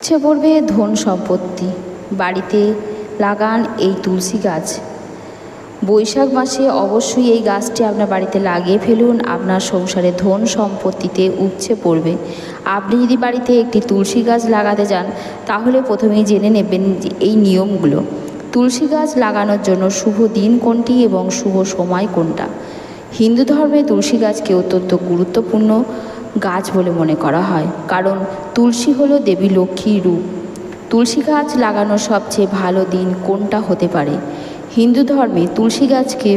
ইচ্ছে পড়বে ধন সম্পত্তি, বাড়িতে লাগান এই তুলসী গাছ। বৈশাখ মাসে অবশ্যই এই গাছটি আপনার বাড়িতে লাগিয়ে ফেলুন। আপনার সংসারে ধন সম্পত্তিতে উপচে পড়বে। আপনি যদি বাড়িতে একটি তুলসী গাছ লাগাতে যান, তাহলে প্রথমেই জেনে নেবেন যে এই নিয়মগুলো। তুলসী গাছ লাগানোর জন্য শুভ দিন কোনটি এবং শুভ সময় কোনটা। হিন্দু ধর্মে তুলসী গাছকে অত্যন্ত গুরুত্বপূর্ণ গাছ বলে মনে করা হয়, কারণ তুলসী হলো দেবী লক্ষ্মীর রূপ। তুলসী গাছ লাগানোর সবচেয়ে ভালো দিন কোনটা হতে পারে? হিন্দু ধর্মে তুলসী গাছকে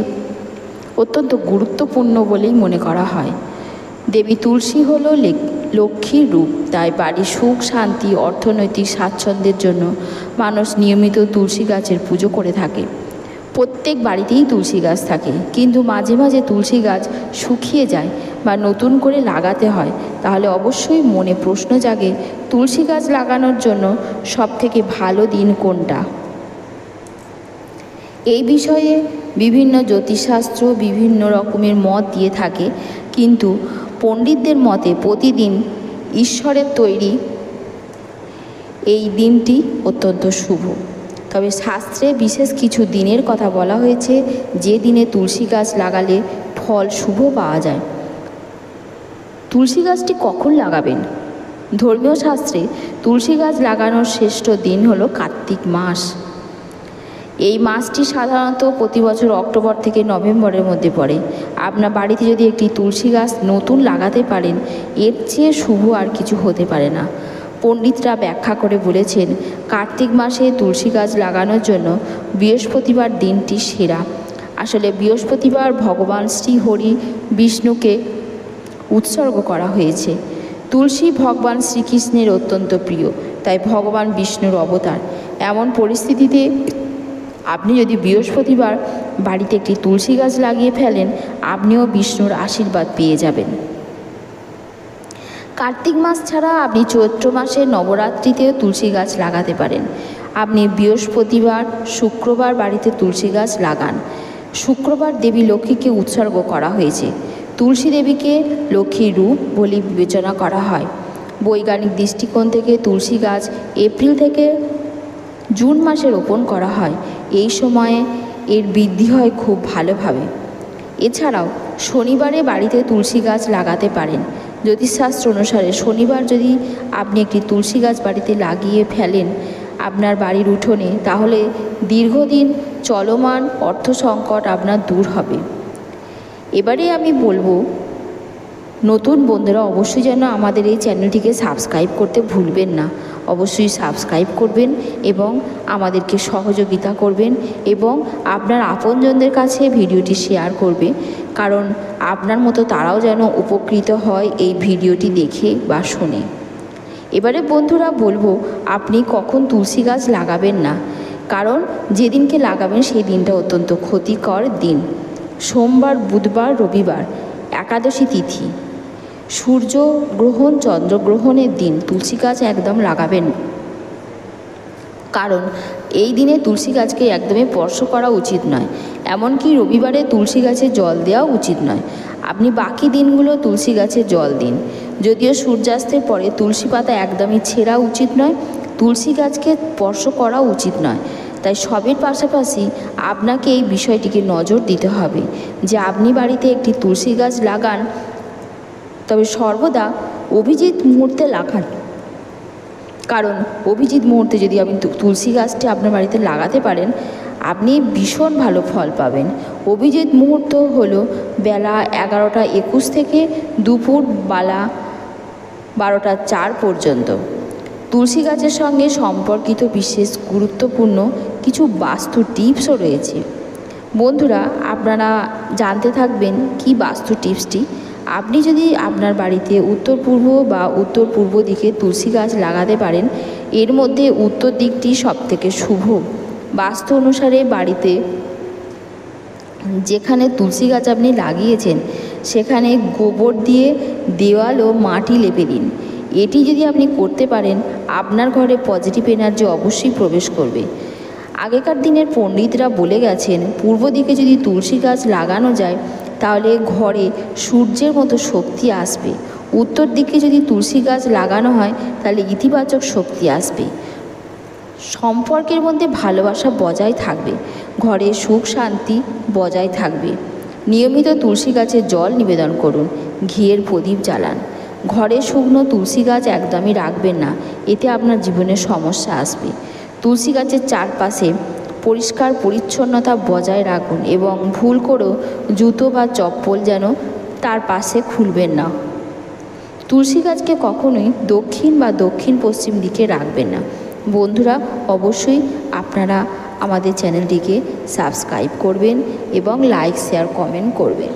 অত্যন্ত গুরুত্বপূর্ণ বলেই মনে করা হয়। দেবী তুলসী হলো লক্ষ্মীর রূপ, তাই বাড়ির সুখ শান্তি অর্থনৈতিক স্বাচ্ছন্দ্যের জন্য মানুষ নিয়মিত তুলসী গাছের পুজো করে থাকে। প্রত্যেক বাড়িতেই তুলসী গাছ থাকে, কিন্তু মাঝে মাঝে তুলসী গাছ শুকিয়ে যায় বা নতুন করে লাগাতে হয়। তাহলে অবশ্যই মনে প্রশ্ন জাগে, তুলসী গাছ লাগানোর জন্য সবথেকে ভালো দিন কোনটা? এই বিষয়ে বিভিন্ন জ্যোতিষশাস্ত্র বিভিন্ন রকমের মত দিয়ে থাকে, কিন্তু পণ্ডিতদের মতে প্রতিদিন ঈশ্বরের তৈরি এই দিনটি অত্যন্ত শুভ। তবে শাস্ত্রে বিশেষ কিছু দিনের কথা বলা হয়েছে, যে দিনে তুলসী গাছ লাগালে ফল শুভ পাওয়া যায়। তুলসী গাছটি কখন লাগাবেন? ধর্মীয় শাস্ত্রে তুলসী গাছ লাগানোর শ্রেষ্ঠ দিন হলো কার্তিক মাস। এই মাসটি সাধারণত প্রতি বছর অক্টোবর থেকে নভেম্বরের মধ্যে পড়ে। আপনার বাড়িতে যদি একটি তুলসী গাছ নতুন লাগাতে পারেন, এর চেয়ে শুভ আর কিছু হতে পারে না। পণ্ডিতরা ব্যাখ্যা করে বলেছেন, কার্তিক মাসে তুলসী গাছ লাগানোর জন্য বৃহস্পতিবার দিনটি সেরা। আসলে বৃহস্পতিবার ভগবান শ্রী হরি বিষ্ণুকে উৎসর্গ করা হয়েছে। তুলসী ভগবান শ্রীকৃষ্ণের অত্যন্ত প্রিয়, তাই ভগবান বিষ্ণুর অবতার। এমন পরিস্থিতিতে আপনি যদি বৃহস্পতিবার বাড়িতে একটি তুলসী গাছ লাগিয়ে ফেলেন, আপনিও বিষ্ণুর আশীর্বাদ পেয়ে যাবেন। কার্তিক মাস ছাড়া আপনি চৈত্র মাসে নবরাত্রিতেও তুলসী গাছ লাগাতে পারেন। আপনি বৃহস্পতিবার শুক্রবার বাড়িতে তুলসী গাছ লাগান। শুক্রবার দেবী লক্ষ্মীকে উৎসর্গ করা হয়েছে। তুলসী দেবীকে লক্ষ্মীর রূপ বলে বিবেচনা করা হয়। বৈজ্ঞানিক দৃষ্টিকোণ থেকে তুলসী গাছ এপ্রিল থেকে জুন মাসে রোপণ করা হয়। এই সময়ে এর বৃদ্ধি হয় খুব ভালোভাবে। এছাড়াও শনিবারে বাড়িতে তুলসী গাছ লাগাতে পারেন। জ্যোতিষশাস্ত্র অনুসারে শনিবার যদি আপনি একটি তুলসী গাছ বাড়িতে লাগিয়ে ফেলেন আপনার বাড়ির উঠোনে, তাহলে দীর্ঘদিন চলমান অর্থ সংকট আপনার দূর হবে। এবারে আমি বলবো, নতুন বন্ধুরা অবশ্যই যেন আমাদের এই চ্যানেলটিকে সাবস্ক্রাইব করতে ভুলবেন না। অবশ্যই সাবস্ক্রাইব করবেন এবং আমাদেরকে সহযোগিতা করবেন, এবং আপনার আপনজনদের কাছে ভিডিওটি শেয়ার করবে, কারণ আপনার মতো তারাও যেন উপকৃত হয় এই ভিডিওটি দেখে বা শুনে। এবারে বন্ধুরা বলবো, আপনি কখন তুলসী গাছ লাগাবেন না, কারণ যেদিনকে লাগাবেন সেই দিনটা অত্যন্ত ক্ষতিকর দিন। সোমবার, বুধবার, রবিবার, একাদশী তিথি, সূর্যগ্রহণ, চন্দ্রগ্রহণের দিন তুলসী গাছ একদম লাগাবেন, কারণ এই দিনে তুলসী গাছকে একদমই স্পর্শ করা উচিত নয়। এমনকি রবিবারে তুলসী গাছে জল দেওয়াও উচিত নয়। আপনি বাকি দিনগুলো তুলসী গাছে জল দিন। যদিও সূর্যাস্তের পরে তুলসী পাতা একদমই ছেঁড়া উচিত নয়, তুলসী গাছকে স্পর্শ করা উচিত নয়। তাই সবের পাশাপাশি আপনাকে এই বিষয়টিকে নজর দিতে হবে যে আপনি বাড়িতে একটি তুলসী গাছ লাগান, তবে সর্বদা অভিজিৎ মুহূর্তে লাগান। কারণ অভিজিৎ মুহূর্তে যদি আপনি তুলসী গাছটি আপনার বাড়িতে লাগাতে পারেন, আপনি ভীষণ ভালো ফল পাবেন। অভিজিৎ মুহূর্ত হলো বেলা 11টা 21 থেকে দুপুর বেলা 12টা 4 পর্যন্ত। তুলসী গাছের সঙ্গে সম্পর্কিত বিশেষ গুরুত্বপূর্ণ কিছু বাস্তু টিপসও রয়েছে। বন্ধুরা, আপনারা জানতে থাকবেন কি বাস্তু টিপসটি। আপনি যদি আপনার বাড়িতে উত্তর পূর্ব বা উত্তর পূর্ব দিকে তুলসী গাছ লাগাতে পারেন, এর মধ্যে উত্তর দিকটি সবথেকে শুভ। বাস্তু অনুসারে বাড়িতে যেখানে তুলসী গাছ আপনি লাগিয়েছেন সেখানে গোবর দিয়ে দেওয়াল ও মাটি লেপে দিন। এটি যদি আপনি করতে পারেন, আপনার ঘরে পজিটিভ এনার্জি অবশ্যই প্রবেশ করবে। আগেকার দিনের পণ্ডিতরা বলে গেছেন, পূর্ব দিকে যদি তুলসী গাছ লাগানো যায় তাহলে ঘরে সূর্যের মতো শক্তি আসবে। উত্তর দিকে যদি তুলসী গাছ লাগানো হয় তাহলে ইতিবাচক শক্তি আসবে, সম্পর্কের মধ্যে ভালোবাসা বজায় থাকবে, ঘরে সুখ শান্তি বজায় থাকবে। নিয়মিত তুলসী গাছে জল নিবেদন করুন, ঘিয়ের প্রদীপ জ্বালান। ঘরে শুকনো তুলসী গাছ একদমই রাখবেন না, এতে আপনার জীবনে সমস্যা আসবে। তুলসী গাছের চারপাশে পরিষ্কার পরিচ্ছন্নতা বজায় রাখুন এবং ভুল করেও জুতো বা চপ্পল যেন তার পাশে খুলবেন না। তুলসী গাছকে কখনোই দক্ষিণ বা দক্ষিণ পশ্চিম দিকে রাখবেন না। বন্ধুরা, অবশ্যই আপনারা আমাদের চ্যানেলটিকে সাবস্ক্রাইব করবেন এবং লাইক শেয়ার কমেন্ট করবেন।